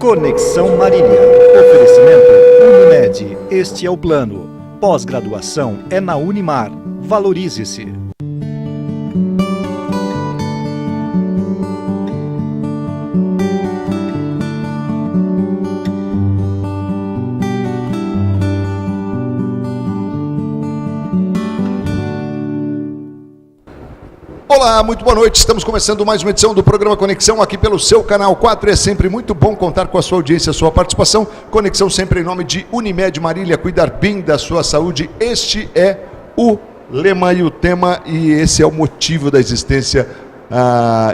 Conexão Marília. Oferecimento Unimed. Este é o plano. Pós-graduação é na Unimar. Valorize-se. Olá, muito boa noite. Estamos começando mais uma edição do programa Conexão aqui pelo seu canal 4. É sempre muito bom contar com a sua audiência, a sua participação. Conexão sempre em nome de Unimed Marília, cuidar bem da sua saúde. Este é o lema e o tema, e esse é o motivo da existência,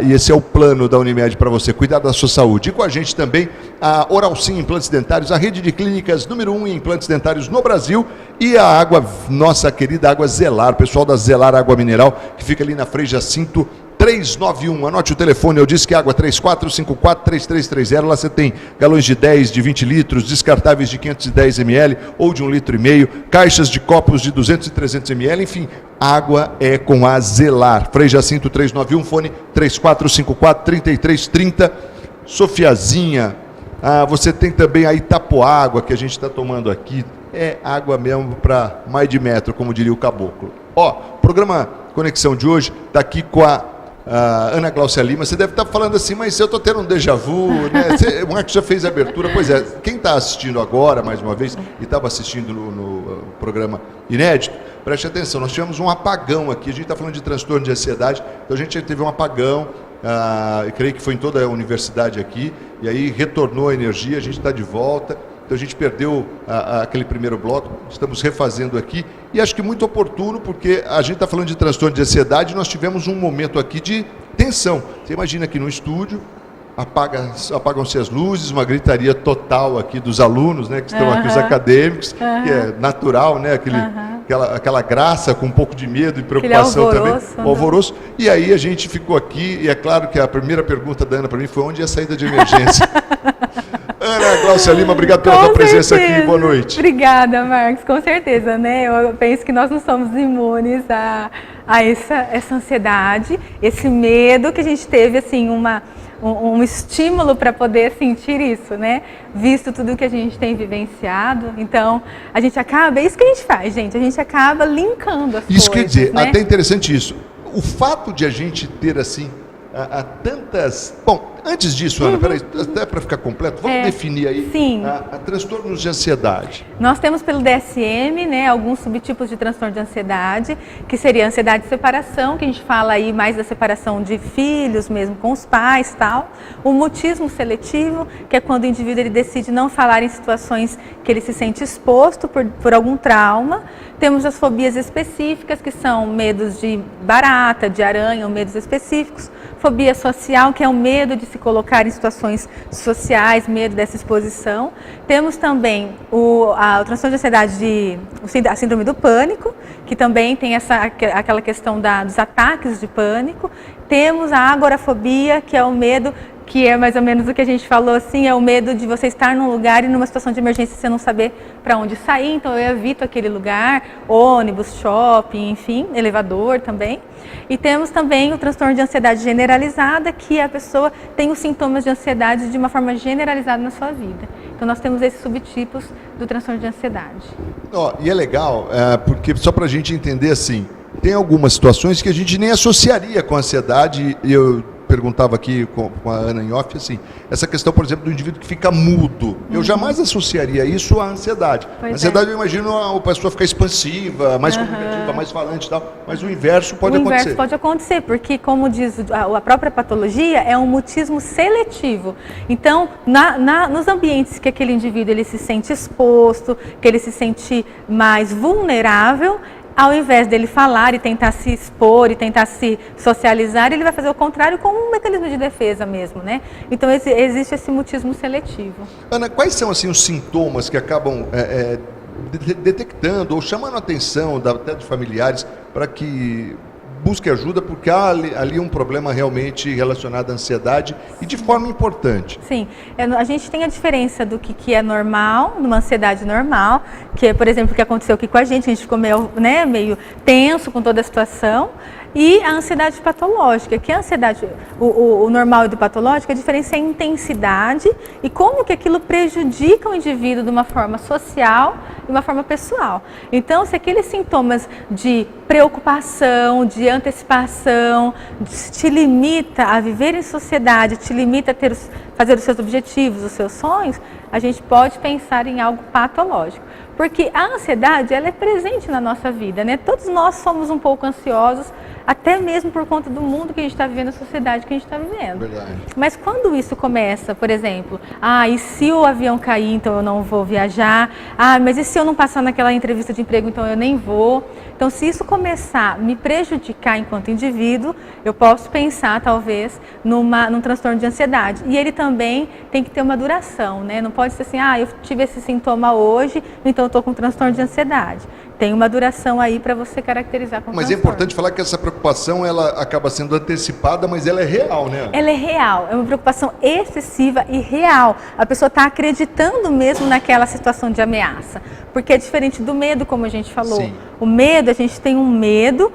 e esse é o plano da Unimed para você, cuidar da sua saúde. E com a gente também a Oralsim Implantes Dentários, a rede de clínicas número 1 em implantes dentários no Brasil, e a água, nossa querida água Zelar, pessoal da Zelar Água Mineral, que fica ali na Frei Jacinto 391. Anote o telefone, eu disse que água 3454-3330. Lá você tem galões de 10, de 20 litros, descartáveis de 510 ml ou de 1,5 litro, caixas de copos de 200 e 300 ml, enfim, água é com a Zelar. Frei Jacinto 391, fone 3454-3330. Sofiazinha, você tem também a Itapoágua, que a gente está tomando aqui, é água mesmo para mais de metro, como diria o caboclo. Programa Conexão de hoje está aqui com a Ana Gláucia Lima. Você deve estar falando assim, mas eu estou tendo um déjà vu, né? O Marcos já fez a abertura. Pois é, quem está assistindo agora, mais uma vez, e estava assistindo no programa inédito, preste atenção, nós tivemos um apagão aqui. A gente está falando de transtorno de ansiedade, então a gente teve um apagão, eu creio que foi em toda a universidade aqui, e aí retornou a energia, a gente está de volta. Então a gente perdeu aquele primeiro bloco, estamos refazendo aqui, e acho que muito oportuno, porque a gente está falando de transtorno de ansiedade, nós tivemos um momento aqui de tensão. Você imagina aqui no estúdio, apagam-se as luzes, uma gritaria total aqui dos alunos, né, que estão aqui, os acadêmicos, que é natural, né, aquela graça com um pouco de medo e preocupação também, o alvoroço. E aí a gente ficou aqui, e é claro que a primeira pergunta da Ana para mim foi: onde é a saída de emergência? Ana Gláucia Lima, obrigado pela tua presença aqui, boa noite. Obrigada, Marcos, com certeza, né? Eu penso que nós não somos imunes a essa ansiedade, esse medo que a gente teve, assim, um estímulo para poder sentir isso, né? Visto tudo que a gente tem vivenciado, então a gente acaba, é isso que a gente faz, gente, a gente acaba linkando as coisas. Isso quer dizer, né? Até interessante isso, o fato de a gente ter, assim, tantas... Bom, antes disso, Ana, peraí, até para ficar completo, vamos definir aí a transtornos de ansiedade. Nós temos pelo DSM, né, alguns subtipos de transtorno de ansiedade, que seria a ansiedade de separação, que a gente fala aí mais da separação de filhos mesmo com os pais e tal. O mutismo seletivo, que é quando o indivíduo ele decide não falar em situações que ele se sente exposto por algum trauma. Temos as fobias específicas, que são medos de barata, de aranha, ou medos específicos. Fobia social, que é o medo de se colocar em situações sociais, medo dessa exposição. Temos também o transtorno de ansiedade, a síndrome do pânico, que também tem aquela questão dos ataques de pânico. Temos a agorafobia, que é o medo, que é mais ou menos o que a gente falou, assim, é o medo de você estar num lugar e numa situação de emergência você não saber para onde sair, então eu evito aquele lugar, ônibus, shopping, enfim, elevador também. E temos também o transtorno de ansiedade generalizada, que a pessoa tem os sintomas de ansiedade de uma forma generalizada na sua vida. Então nós temos esses subtipos do transtorno de ansiedade. E é legal, porque só para a gente entender, assim, tem algumas situações que a gente nem associaria com ansiedade, e eu perguntava aqui com a Ana em off, assim, essa questão, por exemplo, do indivíduo que fica mudo. Eu jamais associaria isso à ansiedade. A ansiedade, eu imagino a pessoa ficar expansiva, mais comunicativa, mais falante e tal, mas o inverso pode acontecer. O inverso pode acontecer, porque, como diz a própria patologia, é um mutismo seletivo. Então, nos ambientes que aquele indivíduo ele se sente exposto, que ele se sente mais vulnerável, ao invés dele falar e tentar se expor e tentar se socializar, ele vai fazer o contrário como um mecanismo de defesa mesmo, né? Então existe esse mutismo seletivo. Ana, quais são, assim, os sintomas que acabam detectando ou chamando a atenção até dos familiares para que busque ajuda, porque há ali um problema realmente relacionado à ansiedade e de forma importante? Sim, a gente tem a diferença do que é normal, numa ansiedade normal, que é, por exemplo, o que aconteceu aqui com a gente ficou meio tenso com toda a situação. e a ansiedade patológica, que a ansiedade, o normal e do patológico, a diferença é a intensidade e como que aquilo prejudica o indivíduo de uma forma social e de uma forma pessoal. Então, se aqueles sintomas de preocupação, de antecipação, te limita a viver em sociedade, te limita a fazer os seus objetivos, os seus sonhos, a gente pode pensar em algo patológico. Porque a ansiedade, ela é presente na nossa vida, né? Todos nós somos um pouco ansiosos, até mesmo por conta do mundo que a gente está vivendo, a sociedade que a gente está vivendo. Verdade. Mas quando isso começa, por exemplo, e se o avião cair, então eu não vou viajar? Mas e se eu não passar naquela entrevista de emprego, então eu nem vou? Então, se isso começar a me prejudicar enquanto indivíduo, eu posso pensar, talvez, num transtorno de ansiedade. E ele também tem que ter uma duração, né? Não pode ser assim, eu tive esse sintoma hoje, então eu estou com transtorno de ansiedade. Tem uma duração aí para você caracterizar como Mas transtorno. é importante falar que essa preocupação, ela acaba sendo antecipada, mas ela é real, né? Ela é real, é uma preocupação excessiva e real. A pessoa está acreditando mesmo naquela situação de ameaça. Porque é diferente do medo, como a gente falou. Sim. O medo, a gente tem um medo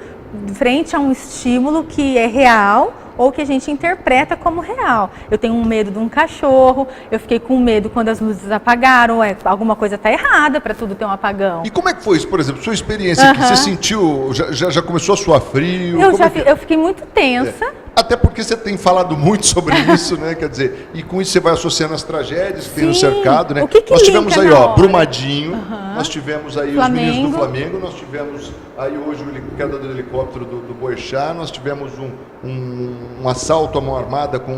frente a um estímulo que é real ou que a gente interpreta como real. Eu tenho um medo de um cachorro, eu fiquei com medo quando as luzes apagaram, alguma coisa está errada para tudo ter um apagão. E como é que foi isso, por exemplo, sua experiência que você sentiu, já começou a suar frio? Eu fiquei muito tensa. Até porque você tem falado muito sobre isso, né? Quer dizer, e com isso você vai associando as tragédias que tem no cercado, né? Nós tivemos aí, Brumadinho, nós tivemos aí os meninos do Flamengo, nós tivemos aí hoje a queda do helicóptero do Boechat, nós tivemos um assalto à mão armada com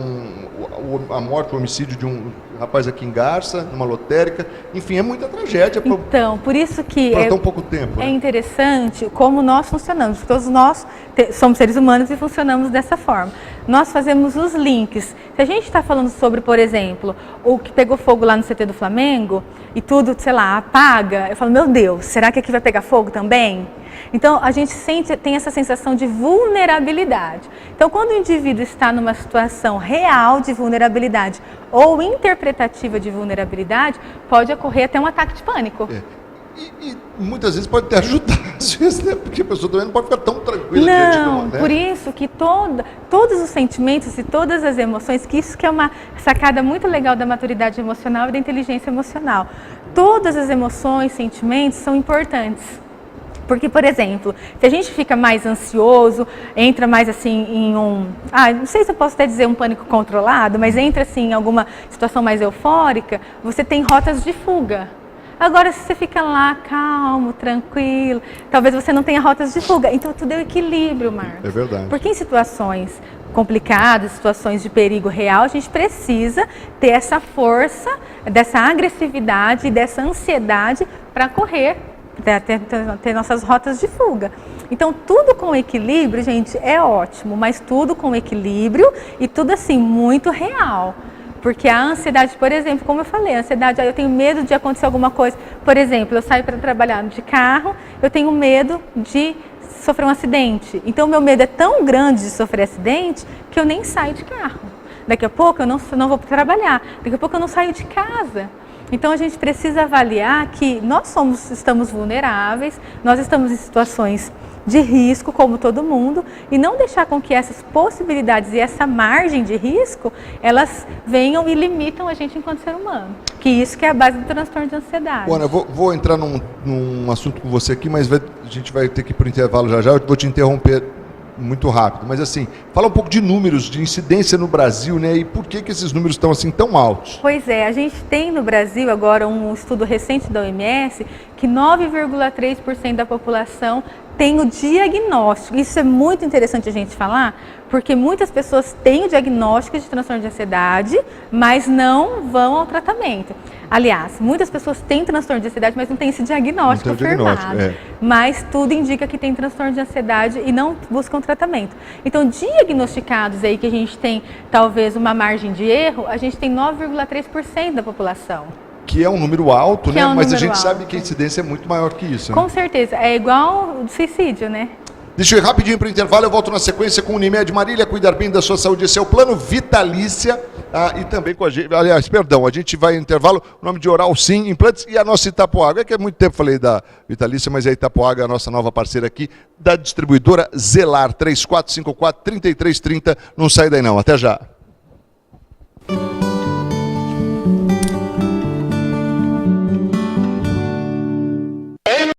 a morte, o homicídio de um rapaz aqui em Garça, numa lotérica. Enfim, é muita tragédia. Então, por isso que para tão pouco tempo. É interessante como nós funcionamos. Todos nós somos seres humanos e funcionamos dessa forma. Nós fazemos os links. Se a gente está falando sobre, por exemplo, o que pegou fogo lá no CT do Flamengo e tudo, sei lá, apaga, eu falo, meu Deus, será que aqui vai pegar fogo também? Então, a gente tem essa sensação de vulnerabilidade. Então, quando o indivíduo está numa situação real de vulnerabilidade ou interpretativa de vulnerabilidade, pode ocorrer até um ataque de pânico. E muitas vezes pode até ajudar, às vezes, né? Porque a pessoa também não pode ficar tão tranquila diante de uma, né? Por isso que todos os sentimentos e todas as emoções, que isso que é uma sacada muito legal da maturidade emocional e da inteligência emocional. Todas as emoções, sentimentos são importantes. Porque, por exemplo, se a gente fica mais ansioso, entra mais assim em não sei se eu posso até dizer um pânico controlado, mas entra assim em alguma situação mais eufórica, você tem rotas de fuga. Agora, se você fica lá calmo, tranquilo, talvez você não tenha rotas de fuga. Então, tudo é o equilíbrio, Marcos. É verdade. Porque em situações complicadas, situações de perigo real, a gente precisa ter essa força, dessa agressividade, dessa ansiedade para correr, ter nossas rotas de fuga. Então, tudo com equilíbrio, gente, é ótimo, mas tudo com equilíbrio e tudo assim, muito real. Porque a ansiedade, por exemplo, como eu falei, a ansiedade, eu tenho medo de acontecer alguma coisa. Por exemplo, eu saio para trabalhar de carro, eu tenho medo de sofrer um acidente. Então, o meu medo é tão grande de sofrer acidente que eu nem saio de carro. Daqui a pouco eu não vou trabalhar, daqui a pouco eu não saio de casa. Então, a gente precisa avaliar que nós estamos vulneráveis, nós estamos em situações de risco, como todo mundo, e não deixar com que essas possibilidades e essa margem de risco, elas venham e limitam a gente enquanto ser humano. Que isso que é a base do transtorno de ansiedade. Bom, eu vou entrar num assunto com você aqui, mas a gente vai ter que ir para o intervalo já. Eu vou te interromper muito rápido, mas assim, fala um pouco de números, de incidência no Brasil, né? E por que esses números estão assim tão altos? Pois é, a gente tem no Brasil agora um estudo recente da OMS que 9,3% da população tem o diagnóstico. Isso é muito interessante a gente falar, porque muitas pessoas têm o diagnóstico de transtorno de ansiedade, mas não vão ao tratamento. Aliás, muitas pessoas têm transtorno de ansiedade, mas não têm esse diagnóstico firmado. Mas tudo indica que tem transtorno de ansiedade e não buscam tratamento. Então, diagnosticados aí que a gente tem talvez uma margem de erro, a gente tem 9,3% da população. Que é um número alto, né? Mas a gente alto. Sabe que a incidência é muito maior que isso. Com certeza. É igual o suicídio, né? Deixa eu ir rapidinho para o intervalo, eu volto na sequência com Unimed Marília, cuidar bem da sua saúde. Esse é o Plano Vitalícia, e também com a gente, aliás, perdão, a gente vai em intervalo, o nome de Oral Sim, implantes, e a nossa Itapoaga. É que há muito tempo falei da Vitalícia, mas a Itapoaga é a nossa nova parceira aqui, da distribuidora Zelar, 3454-3330, não sai daí não, até já.